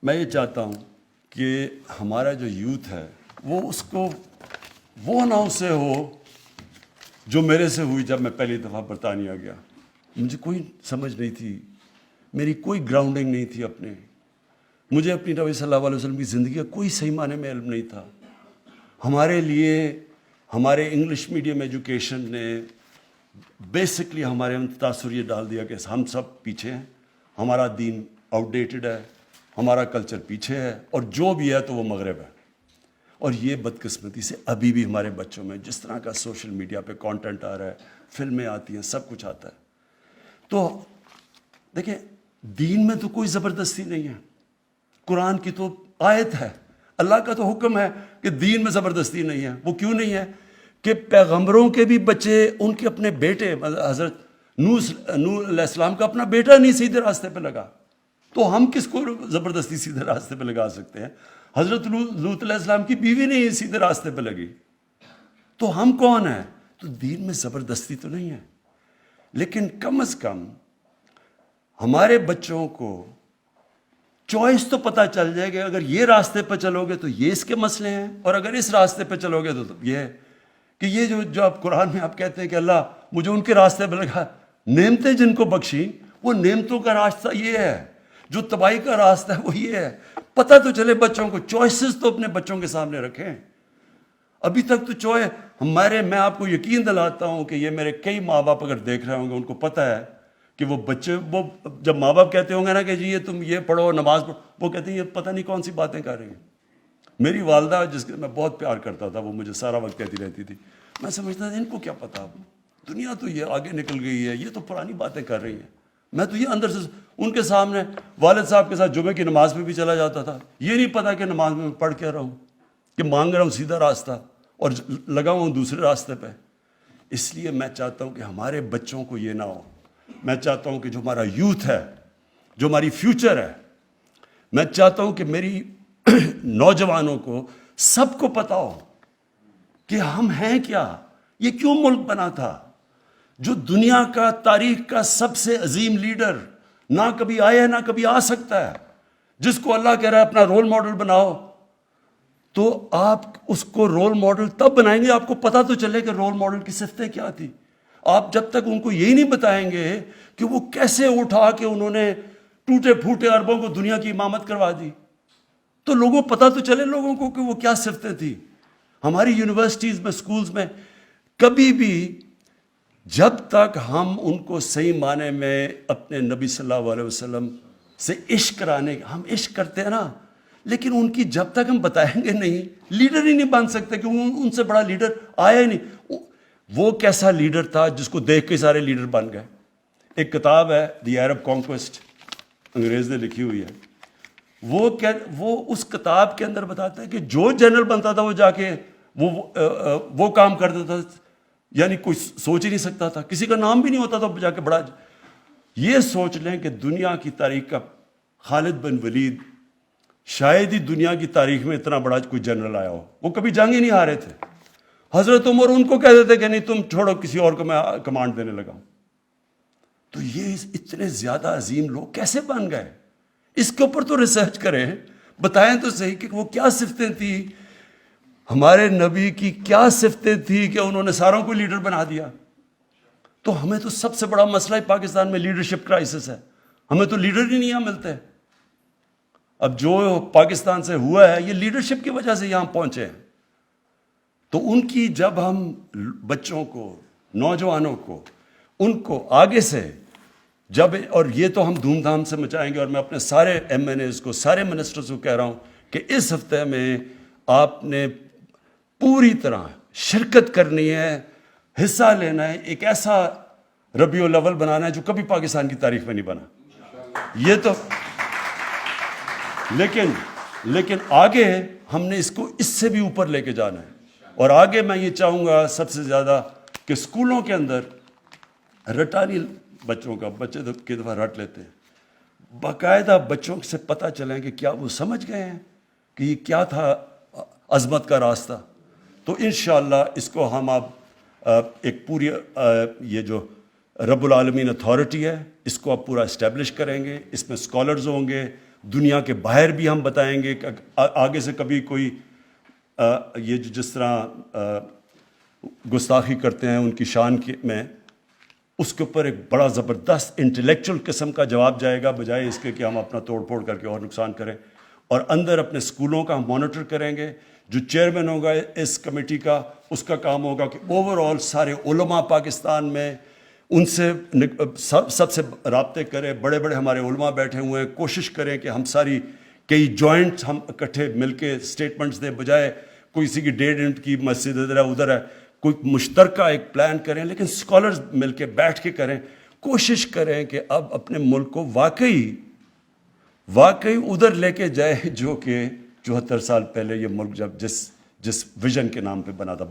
میں یہ چاہتا ہوں کہ ہمارا جو یوتھ ہے وہ اس کو وہ نہ اسے ہو جو میرے سے ہوئی جب میں پہلی دفعہ برطانیہ گیا. مجھے کوئی سمجھ نہیں تھی, میری کوئی گراؤنڈنگ نہیں تھی اپنے. مجھے اپنی نبی صلی اللہ علیہ وسلم کی زندگی کا کوئی صحیح معنی میں علم نہیں تھا. ہمارے لیے ہمارے انگلش میڈیم ایجوکیشن نے بیسکلی ہمارے تاثر یہ ڈال دیا کہ ہم سب پیچھے ہیں, ہمارا دین آؤٹ ڈیٹڈ ہے, ہمارا کلچر پیچھے ہے, اور جو بھی ہے تو وہ مغرب ہے. اور یہ بدقسمتی سے ابھی بھی ہمارے بچوں میں جس طرح کا سوشل میڈیا پہ کانٹینٹ آ رہا ہے, فلمیں آتی ہیں, سب کچھ آتا ہے. تو دیکھیں, دین میں تو کوئی زبردستی نہیں ہے. قرآن کی تو آیت ہے, اللہ کا تو حکم ہے کہ دین میں زبردستی نہیں ہے. وہ کیوں نہیں ہے کہ پیغمبروں کے بھی بچے, ان کے اپنے بیٹے, حضرت نوح علیہ السلام کا اپنا بیٹا نہیں سیدھے راستے پہ لگا, تو ہم کس کو زبردستی سیدھے راستے پہ لگا سکتے ہیں؟ حضرت لوط علیہ السلام کی بیوی نہیں سیدھے راستے پہ لگی, تو ہم کون ہیں؟ تو دین میں زبردستی تو نہیں ہے, لیکن کم از کم ہمارے بچوں کو چوائس تو پتہ چل جائے گا. اگر یہ راستے پہ چلو گے تو یہ اس کے مسئلے ہیں, اور اگر اس راستے پہ چلو گے تو یہ ہے کہ یہ جو آپ قرآن میں آپ کہتے ہیں کہ اللہ مجھے ان کے راستے پہ لگا, نعمتیں جن کو بخشیں, وہ نعمتوں کا راستہ یہ ہے, جو تباہی کا راستہ ہے وہ یہ ہے. پتہ تو چلے بچوں کو, چوائسز تو اپنے بچوں کے سامنے رکھیں. ابھی تک تو میں آپ کو یقین دلاتا ہوں کہ یہ میرے کئی ماں باپ اگر دیکھ رہے ہوں گے, ان کو پتہ ہے کہ وہ بچے, وہ جب ماں باپ کہتے ہوں گے نا کہ جی یہ تم یہ پڑھو, نماز پڑھو, وہ کہتے ہیں یہ پتہ نہیں کون سی باتیں کر رہی ہیں. میری والدہ جس کے میں بہت پیار کرتا تھا, وہ مجھے سارا وقت کہتی رہتی تھی, میں سمجھتا تھا ان کو کیا پتا, دنیا تو یہ آگے نکل گئی ہے, یہ تو پرانی باتیں کر رہی ہیں. میں تو یہ اندر سے ان کے سامنے والد صاحب کے ساتھ جمعے کی نماز میں بھی چلا جاتا تھا, یہ نہیں پتا کہ نماز میں پڑھ کیا رہا ہوں, کہ مانگ رہا ہوں سیدھا راستہ اور لگا ہوں دوسرے راستے پہ. اس لیے میں چاہتا ہوں کہ ہمارے بچوں کو یہ نہ ہو. میں چاہتا ہوں کہ جو ہمارا یوتھ ہے, جو ہماری فیوچر ہے, میں چاہتا ہوں کہ میری نوجوانوں کو سب کو پتا ہو کہ ہم ہیں کیا, یہ کیوں ملک بنا تھا, جو دنیا کا تاریخ کا سب سے عظیم لیڈر نہ کبھی آیا ہے نہ کبھی آ سکتا ہے, جس کو اللہ کہہ رہا ہے اپنا رول ماڈل بناؤ. تو آپ اس کو رول ماڈل تب بنائیں گے آپ کو پتہ تو چلے کہ رول ماڈل کی صفتیں کیا تھی. آپ جب تک ان کو یہی نہیں بتائیں گے کہ وہ کیسے اٹھا کے انہوں نے ٹوٹے پھوٹے عربوں کو دنیا کی امامت کروا دی, تو لوگوں پتہ تو چلے لوگوں کو کہ وہ کیا صفتیں تھیں. ہماری یونیورسٹیز میں, سکولز میں کبھی بھی جب تک ہم ان کو صحیح معنی میں اپنے نبی صلی اللہ علیہ وسلم سے عشق کرانے, ہم عشق کرتے ہیں نا, لیکن ان کی جب تک ہم بتائیں گے نہیں, لیڈر ہی نہیں بن سکتے, کیونکہ ان سے بڑا لیڈر آیا ہی نہیں. وہ کیسا لیڈر تھا جس کو دیکھ کے سارے لیڈر بن گئے. ایک کتاب ہے دی عرب کانکویسٹ, انگریز نے لکھی ہوئی ہے. وہ اس کتاب کے اندر بتاتا ہے کہ جو جنرل بنتا تھا وہ جا کے وہ کام کر دیتا تھا, یعنی کوئی سوچ ہی نہیں سکتا تھا, کسی کا نام بھی نہیں ہوتا تھا جا کے بڑا. یہ سوچ لیں کہ دنیا کی تاریخ کا خالد بن ولید شاید ہی دنیا کی تاریخ میں اتنا بڑا کوئی جنرل آیا ہو, وہ کبھی جنگ ہی نہیں ہارے تھے. حضرت عمر ان کو کہہ دیتے کہ نہیں تم چھوڑو, کسی اور کو میں کمانڈ دینے لگا ہوں. تو یہ اتنے زیادہ عظیم لوگ کیسے بن گئے؟ اس کے اوپر تو ریسرچ کریں, بتائیں تو صحیح کہ وہ کیا صفتیں تھیں, ہمارے نبی کی کیا صفتیں تھیں کہ انہوں نے ساروں کو لیڈر بنا دیا. تو ہمیں تو سب سے بڑا مسئلہ ہے پاکستان میں لیڈرشپ کرائسس ہے, ہمیں تو لیڈر ہی نہیں یہاں ملتے. اب جو پاکستان سے ہوا ہے یہ لیڈرشپ کی وجہ سے یہاں پہنچے ہیں. تو ان کی جب ہم بچوں کو, نوجوانوں کو, ان کو آگے سے جب, اور یہ تو ہم دھوم دھام سے مچائیں گے, اور میں اپنے سارے ایم این ایز کو, سارے منسٹرز کو کہہ رہا ہوں کہ اس ہفتے میں آپ نے پوری طرح شرکت کرنی ہے, حصہ لینا ہے, ایک ایسا ربیع الاول بنانا ہے جو کبھی پاکستان کی تاریخ میں نہیں بنا. یہ تو لیکن آگے ہم نے اس کو اس سے بھی اوپر لے کے جانا ہے. اور آگے میں یہ چاہوں گا سب سے زیادہ کہ اسکولوں کے اندر رٹانی بچوں کا, بچے کی دفعہ رٹ لیتے ہیں, باقاعدہ بچوں سے پتہ چلیں کہ کیا وہ سمجھ گئے ہیں کہ یہ کیا تھا عظمت کا راستہ. تو انشاءاللہ اس کو ہم اب ایک پوری یہ جو رب العالمین اتھارٹی ہے اس کو اب پورا اسٹیبلش کریں گے, اس میں اسکالرز ہوں گے, دنیا کے باہر بھی ہم بتائیں گے کہ آگے سے کبھی کوئی یہ جس طرح گستاخی کرتے ہیں ان کی شان میں، اس کے اوپر ایک بڑا زبردست انٹلیکچوئل قسم کا جواب جائے گا، بجائے اس کے کہ ہم اپنا توڑ پھوڑ کر کے اور نقصان کریں. اور اندر اپنے اسکولوں کا ہم مانیٹر کریں گے. جو چیئرمین ہوگا اس کمیٹی کا، اس کا کام ہوگا کہ اوور آل سارے علماء پاکستان میں ان سے سب سے رابطے کریں. بڑے بڑے ہمارے علماء بیٹھے ہوئے ہیں، کوشش کریں کہ ہم ساری کئی جوائنٹ ہم اکٹھے مل کے اسٹیٹمنٹس دیں، بجائے کوئی کسی کی 1.5 انچ کی مسجد ادھر ہے ادھر ہے. کوئی مشترکہ ایک پلان کریں، لیکن اسکالرز مل کے بیٹھ کے کریں. کوشش کریں کہ اب اپنے ملک کو واقعی ادھر لے کے جائے جو کہ 74 سال پہلے یہ ملک جب جس ویژن کے نام پہ بنا تھا.